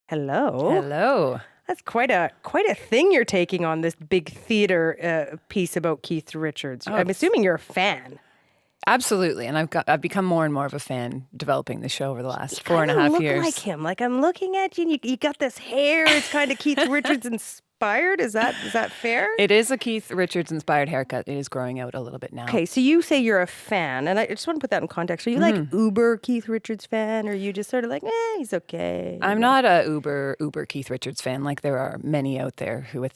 Hello. Hello. That's quite a thing you're taking on, this big theater piece about Keith Richards. I'm assuming you're a fan. Absolutely. And I've become more and more of a fan developing the show over the last You 4.5 look years. like him. Like, I'm looking at you, and you got this hair. It's kind of Keith Richards inspired. Is that fair? It is a Keith Richards inspired haircut. It is growing out a little bit now. Okay, so you say you're a fan, and I just want to put that in context. Are you like uber Keith Richards fan, or are you just sort of like, he's okay? I'm not a uber Keith Richards fan. Like there are many out there who with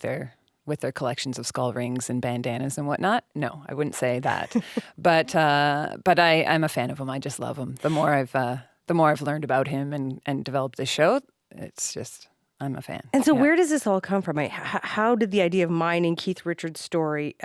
their collections of skull rings and bandanas and whatnot. No, I wouldn't say that. but I'm a fan of him. I just love him. The more I've learned about him and developed this show, it's just I'm a fan. And so where does this all come from? How did the idea of mining Keith Richards' story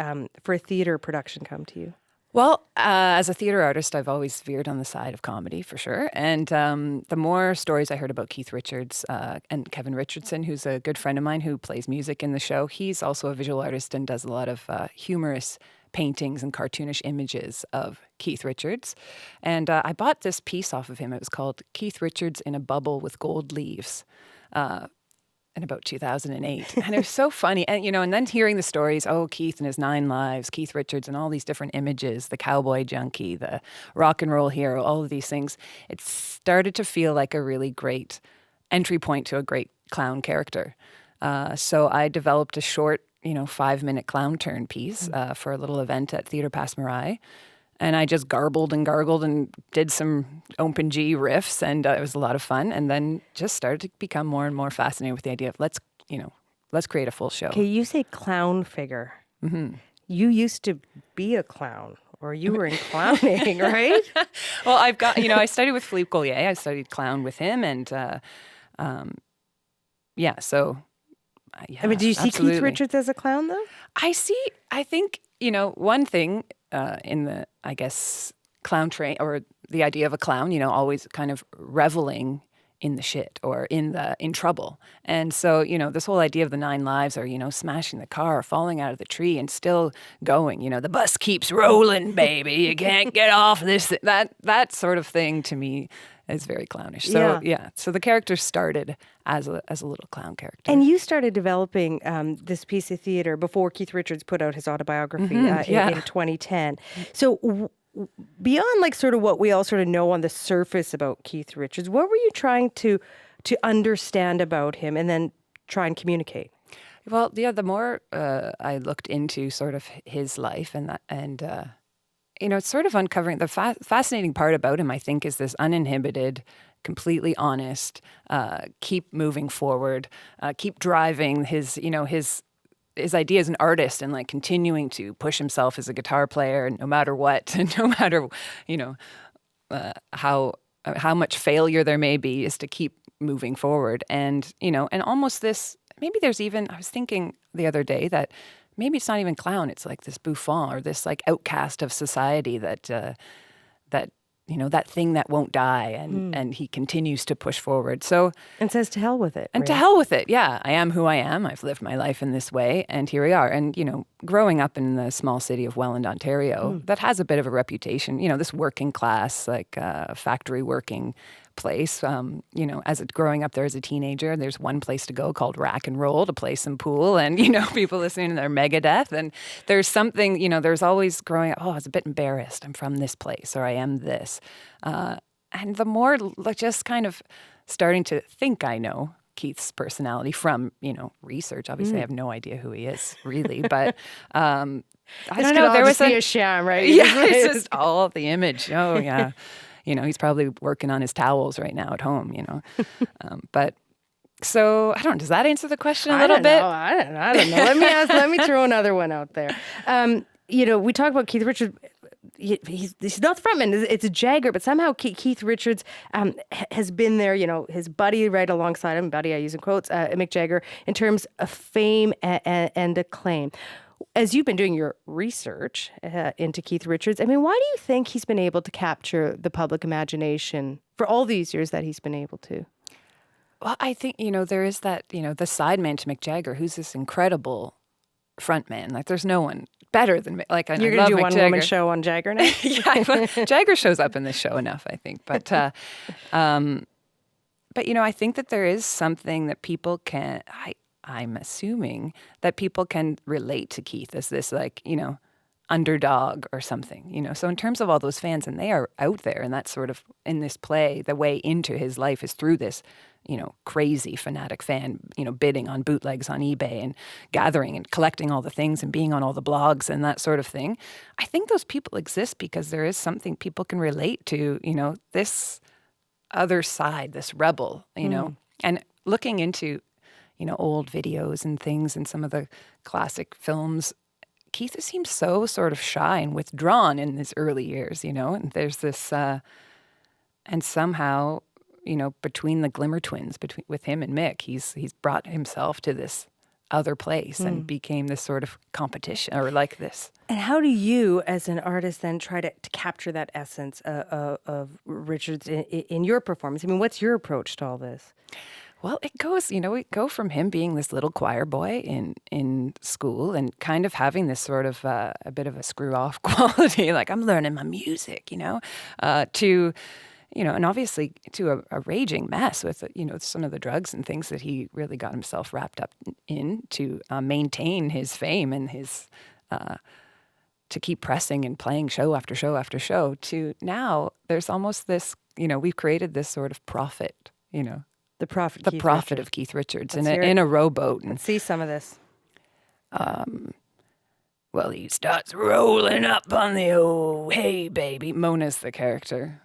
for a theater production come to you? Well, as a theater artist, I've always veered on the side of comedy for sure. And the more stories I heard about Keith Richards and Kevin Richardson, who's a good friend of mine who plays music in the show, he's also a visual artist and does a lot of humorous paintings and cartoonish images of Keith Richards. And I bought this piece off of him. It was called Keith Richards in a Bubble with Gold Leaves. In about 2008. And it was so funny. And, and then hearing the stories, Keith and his 9 lives, Keith Richards and all these different images, the cowboy junkie, the rock and roll hero, all of these things, it started to feel like a really great entry point to a great clown character. So I developed a short, 5-minute clown turn piece for a little event at Theatre Passe Muraille. And I just garbled and gargled and did some open G riffs, and it was a lot of fun. And then just started to become more and more fascinated with the idea of let's create a full show. Okay, you say clown figure. Mm-hmm. You used to be a clown, or you were in clowning, right? Well, I've got I studied with Philippe Gaulier. I studied clown with him, and so. Yeah, do you see absolutely. Keith Richards as a clown, though? I think, one thing in the, I guess, clown train, or the idea of a clown, always kind of reveling in the shit or in trouble. And so, this whole idea of the 9 lives or, smashing the car, falling out of the tree and still going, the bus keeps rolling, baby. You can't get off this. That sort of thing to me is very clownish. So so the character started as a little clown character. And you started developing this piece of theater before Keith Richards put out his autobiography in 2010. So beyond like sort of what we all sort of know on the surface about Keith Richards, what were you trying to understand about him and then try and communicate? Well, the more I looked into sort of his life and it's sort of uncovering the fascinating part about him, I think, is this uninhibited, completely honest, keep moving forward, keep driving his idea as an artist and like continuing to push himself as a guitar player no matter what, and no matter, how much failure there may be, is to keep moving forward. And, and almost this, maybe there's even, I was thinking the other day that maybe it's not even clown. It's like this bouffon or this like outcast of society that that thing that won't die, and he continues to push forward. So and says to hell with it. And to hell with it. Yeah, I am who I am. I've lived my life in this way, and here we are. And growing up in the small city of Welland, Ontario, that has a bit of a reputation. This working class, like factory working place. Growing up there as a teenager, there's one place to go called Rack and Roll to play some pool, and people listening to their Megadeth, and there's something, there's always growing up, I was a bit embarrassed, I'm from this place, or I am this, and the more just kind of starting to think I know Keith's personality from research. Obviously I have no idea who he is really, but I don't know, there was a sham, right? Yeah, it's just all the image. Oh yeah. He's probably working on his towels right now at home, But so I don't know. Does that answer the question a little bit? I don't know. Let me throw another one out there. We talk about Keith Richards. He's not the frontman. It's a Jagger, but somehow Keith Richards has been there. His buddy right alongside him. Buddy, I use in quotes. Mick Jagger, in terms of fame and acclaim. As you've been doing your research into Keith Richards, why do you think he's been able to capture the public imagination for all these years that he's been able to? Well, I think, there is that, the sideman to Mick Jagger, who's this incredible frontman. Like, there's no one better than Mick. Like, you're going to do a one-woman show on Jagger now? Yeah, Jagger shows up in this show enough, I think. But But, I think that there is something that people can, I'm assuming that people can relate to Keith as this, like, underdog or something. So in terms of all those fans, and they are out there, and that's sort of in this play, the way into his life is through this, crazy fanatic fan, bidding on bootlegs on eBay and gathering and collecting all the things and being on all the blogs and that sort of thing. I think those people exist because there is something people can relate to, this other side, this rebel, and looking into, old videos and things and some of the classic films, Keith seems so sort of shy and withdrawn in his early years, and there's this, and somehow, between the Glimmer twins, with him and Mick, he's brought himself to this other place and became this sort of competition, or like this. And how do you, as an artist, then try to capture that essence of Richards in your performance? I mean, what's your approach to all this? Well, it goes, we go from him being this little choir boy in school and kind of having this sort of a bit of a screw-off quality, like I'm learning my music, to, and obviously to a raging mess with, some of the drugs and things that he really got himself wrapped up in to maintain his fame and his, to keep pressing and playing show after show after show, to now there's almost this, we've created this sort of prophet, The prophet, the Keith prophet Richards. of Keith Richards Let's in hear it. in a rowboat. And, Let's see some of this. well, he starts rolling up on the old hey baby. Mona's the character.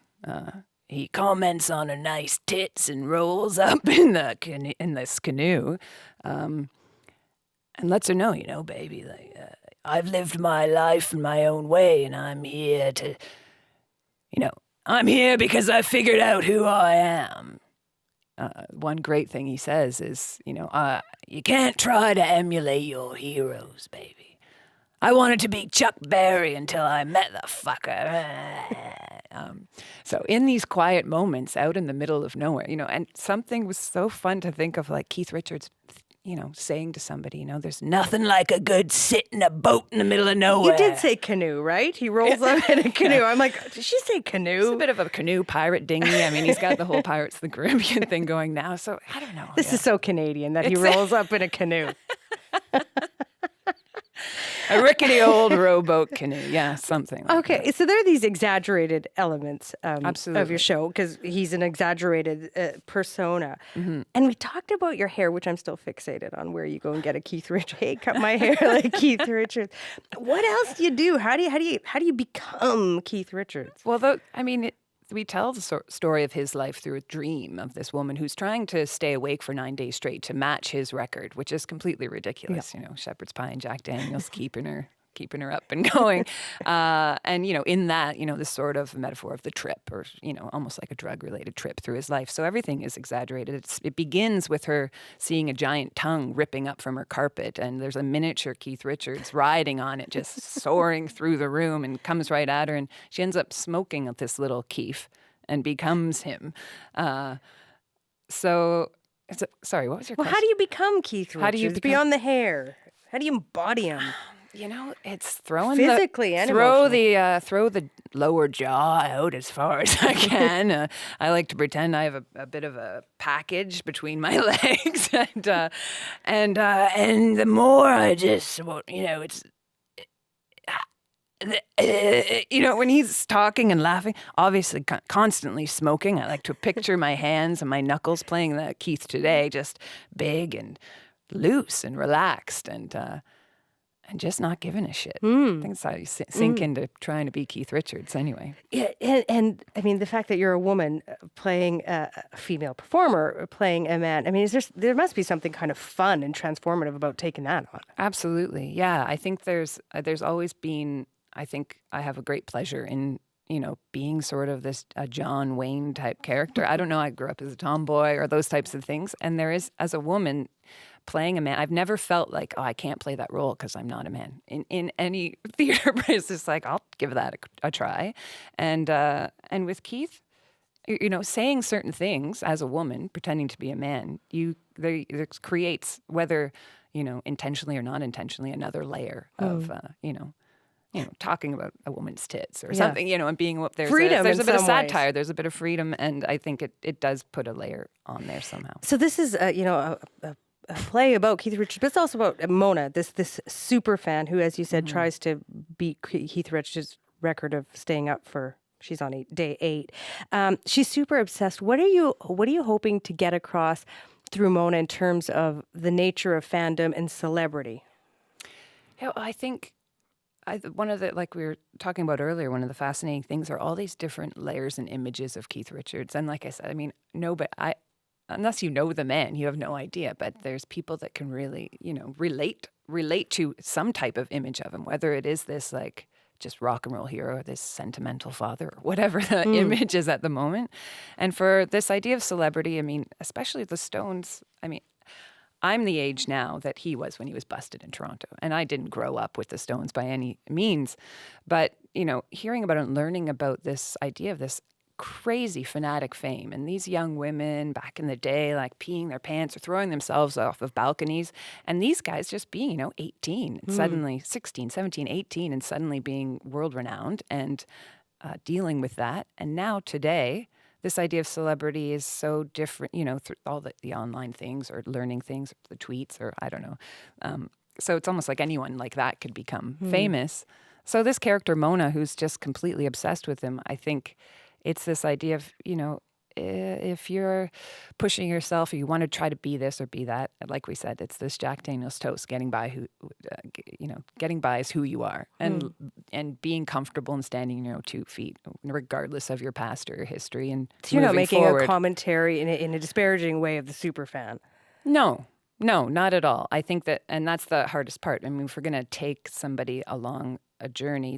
He comments on her nice tits and rolls up in this canoe, and lets her know, baby, like I've lived my life in my own way, and I'm here to, I'm here because I figured out who I am. One great thing he says is, you can't try to emulate your heroes, baby. I wanted to be Chuck Berry until I met the fucker. So in these quiet moments out in the middle of nowhere, and something was so fun to think of, like Keith Richards, saying to somebody, there's nothing like a good sit in a boat in the middle of nowhere. You did say canoe, right? He rolls up in a canoe. I'm like, did she say canoe? It's a bit of a canoe pirate dinghy. I mean, he's got the whole Pirates of the Caribbean thing going now. So I don't know. This is so Canadian that he rolls up in a canoe. A rickety old rowboat canoe. Yeah, something like that. Okay, so there are these exaggerated elements of Absolutely. your show because he's an exaggerated persona. And we talked about your hair, which I'm still fixated on, where you go and get a Keith Richards. Hey, cut my hair like Keith Richards. What else do you do? How do you become Keith Richards? Well, we tell the story of his life through a dream of this woman who's trying to stay awake for 9 days straight to match his record, which is completely ridiculous. Shepherd's pie and Jack Daniels keeping her up and going. And, in that, this sort of metaphor of the trip, or, almost like a drug-related trip through his life. So everything is exaggerated. It begins with her seeing a giant tongue ripping up from her carpet, and there's a miniature Keith Richards riding on it, just soaring through the room, and comes right at her, and she ends up smoking at this little Keith and becomes him. Sorry, what was your question? How do you become Keith Richards? How do you beyond the hair? How do you embody him? It's throwing Physically and throw the lower jaw out as far as I can. I like to pretend I have a bit of a package between my legs, and the more I just, it's. When he's talking and laughing, obviously constantly smoking. I like to picture my hands and my knuckles playing the Keith Today, just big and loose and relaxed and just not giving a shit. I think that's how you sink into trying to be Keith Richards anyway. Yeah, and I mean, the fact that you're a woman playing a female performer, playing a man, I mean, there must be something kind of fun and transformative about taking that on. Absolutely. Yeah, I think there's always been, I think I have a great pleasure in, being sort of this John Wayne type character. I don't know, I grew up as a tomboy or those types of things. And there is, as a woman, playing a man, I've never felt like, I can't play that role because I'm not a man. In any theater, it's just like, I'll give that a try. And with Keith, saying certain things as a woman, pretending to be a man, it creates, whether, intentionally or not intentionally, another layer of, talking about a woman's tits or Yeah. something, and being there's Freedom there's in a bit of some ways. satire, there's a bit of freedom, and I think it does put a layer on there somehow. So this is, a play about Keith Richards, but it's also about Mona, this super fan who, as you said, tries to beat Keith Richards' record of staying up for. She's on day 8. She's super obsessed. What are you hoping to get across through Mona in terms of the nature of fandom and celebrity? I think one of the, like we were talking about earlier, one of the fascinating things are all these different layers and images of Keith Richards. And like I said, I mean, unless you know the man, you have no idea. But there's people that can really, relate to some type of image of him, whether it is this like just rock and roll hero or this sentimental father or whatever the image is at the moment. And for this idea of celebrity, I mean, especially the Stones, I mean, I'm the age now that he was when he was busted in Toronto. And I didn't grow up with the Stones by any means. But, hearing about and learning about this idea of this crazy fanatic fame and these young women back in the day, like peeing their pants or throwing themselves off of balconies. And these guys just being, 18, and suddenly 16, 17, 18, and suddenly being world renowned and dealing with that. And now today, this idea of celebrity is so different, through all the online things or learning things, the tweets, or I don't know. So it's almost like anyone like that could become famous. So this character, Mona, who's just completely obsessed with him, I think it's this idea of, if you're pushing yourself or you want to try to be this or be that, like we said, it's this Jack Daniel's toast, getting by getting by is who you are, and being comfortable and standing on your own 2 feet, regardless of your past or your history. And So you're not making forward. a commentary in a disparaging way of the super fan. No, not at all. I think that, and that's the hardest part. I mean, if we're going to take somebody along a journey,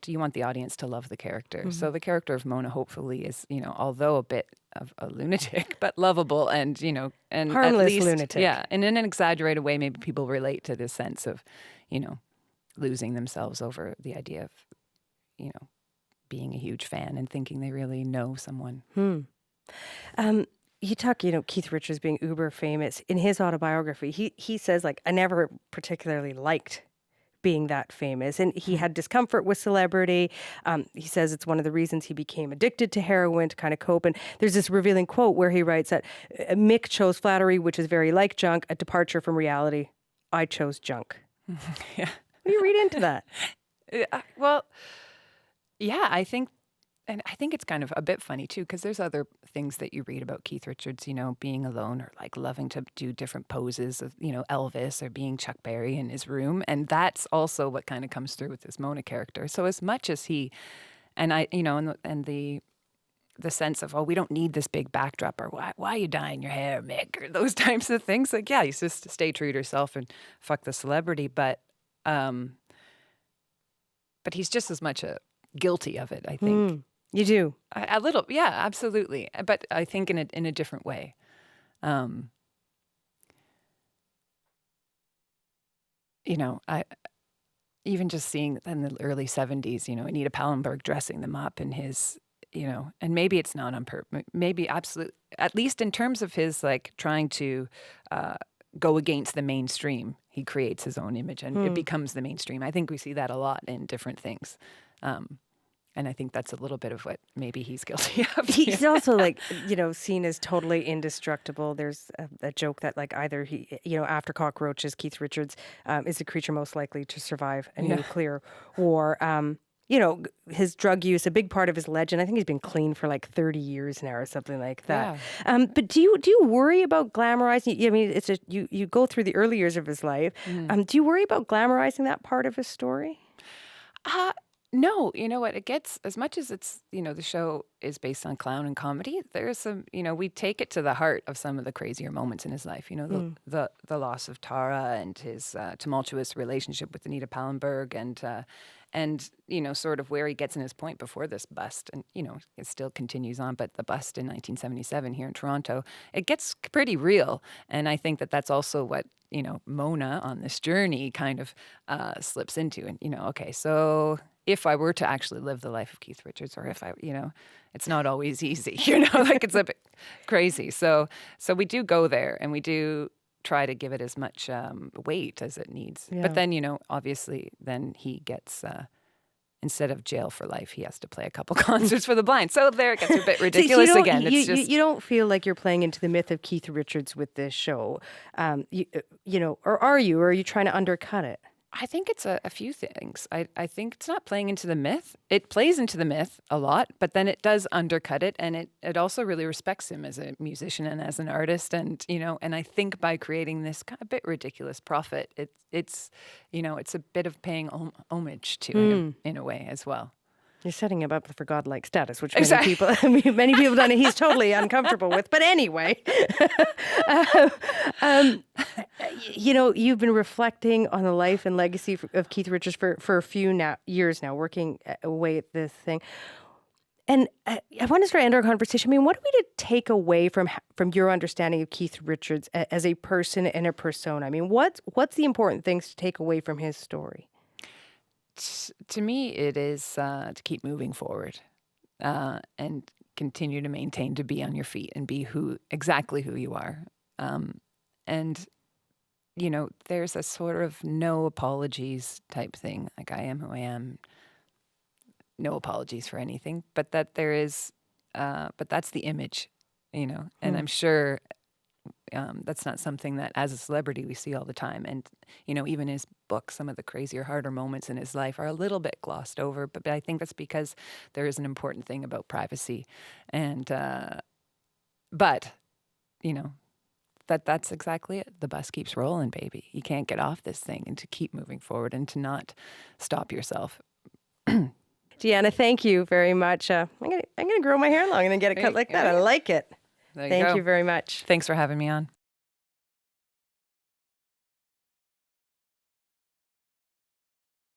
you want the audience to love the character. So the character of Mona hopefully is, although a bit of a lunatic, but lovable and, and Harmless at least, lunatic. yeah. And in an exaggerated way, maybe people relate to this sense of, losing themselves over the idea of, being a huge fan and thinking they really know someone. You talk, Keith Richards being uber famous. In his autobiography, he says, like, I never particularly liked being that famous. And he had discomfort with celebrity. He says it's one of the reasons he became addicted to heroin to kind of cope. And there's this revealing quote where he writes that Mick chose flattery, which is very like junk, a departure from reality. I chose junk. Yeah. What do you read into that? Well, yeah, I think it's kind of a bit funny too, because there's other things that you read about Keith Richards, being alone or like loving to do different poses of, Elvis or being Chuck Berry in his room. And that's also what kind of comes through with this Mona character. So as much as he, and I, and the sense of, oh, we don't need this big backdrop, or why are you dyeing your hair, Mick, or those types of things. Like, yeah, he's just to stay true to yourself and fuck the celebrity. But he's just as much guilty of it, I think. You do? A little, yeah, absolutely. But I think in a different way. I even just seeing in the early 70s, Anita Pallenberg dressing them up in his, and maybe it's not on purpose, maybe absolutely, at least in terms of his like trying to go against the mainstream, he creates his own image and it becomes the mainstream. I think we see that a lot in different things. And I think that's a little bit of what maybe he's guilty of. He's also like, seen as totally indestructible. There's a joke that like either he, after cockroaches, Keith Richards is the creature most likely to survive a nuclear war. His drug use, a big part of his legend. I think he's been clean for like 30 years now or something like that. Yeah. But do you worry about glamorizing? I mean, you go through the early years of his life. Do you worry about glamorizing that part of his story? No, you know what? It gets, as much as it's, the show is based on clown and comedy, there's some, we take it to the heart of some of the crazier moments in his life. The loss of Tara and his tumultuous relationship with Anita Pallenberg and sort of where he gets in his point before this bust. And, it still continues on, but the bust in 1977 here in Toronto, it gets pretty real. And I think that that's also what, Mona on this journey kind of slips into. And, okay, so if I were to actually live the life of Keith Richards, or if I, it's not always easy, like it's a bit crazy. So we do go there and we do try to give it as much weight as it needs. Yeah. But then, obviously then he gets instead of jail for life, he has to play a couple concerts for the blind. So there it gets a bit So ridiculous you don't, again. you, It's just, you don't feel like you're playing into the myth of Keith Richards with this show, or are you? Or are you trying to undercut it? I think it's a few things. I think it's not playing into the myth. It plays into the myth a lot, but then it does undercut it, and it also really respects him as a musician and as an artist. And and I think by creating this kind of bit ridiculous profit, it's a bit of paying homage to him in a way as well. You're setting him up for godlike status, which Exactly. many people don't. He's totally uncomfortable with. But anyway, you've been reflecting on the life and legacy of Keith Richards for a few years now, working away at this thing. And I want to start end our conversation. I mean, what are we to take away from your understanding of Keith Richards as a person and a persona? I mean, what's the important things to take away from his story? To me, it is to keep moving forward and continue to maintain, to be on your feet and be exactly who you are. And there's a sort of no apologies type thing. Like, I am who I am. No apologies for anything, but that there is, but that's the image, and I'm sure that's not something that as a celebrity we see all the time. And, even his book, some of the crazier, harder moments in his life are a little bit glossed over, but I think that's because there is an important thing about privacy. And, but, that's exactly it. The bus keeps rolling, baby. You can't get off this thing, and to keep moving forward and to not stop yourself. Deanna, thank you very much. I'm gonna grow my hair long and then get it cut like that. I like it. There you Thank go. you very much. Thanks for having me on.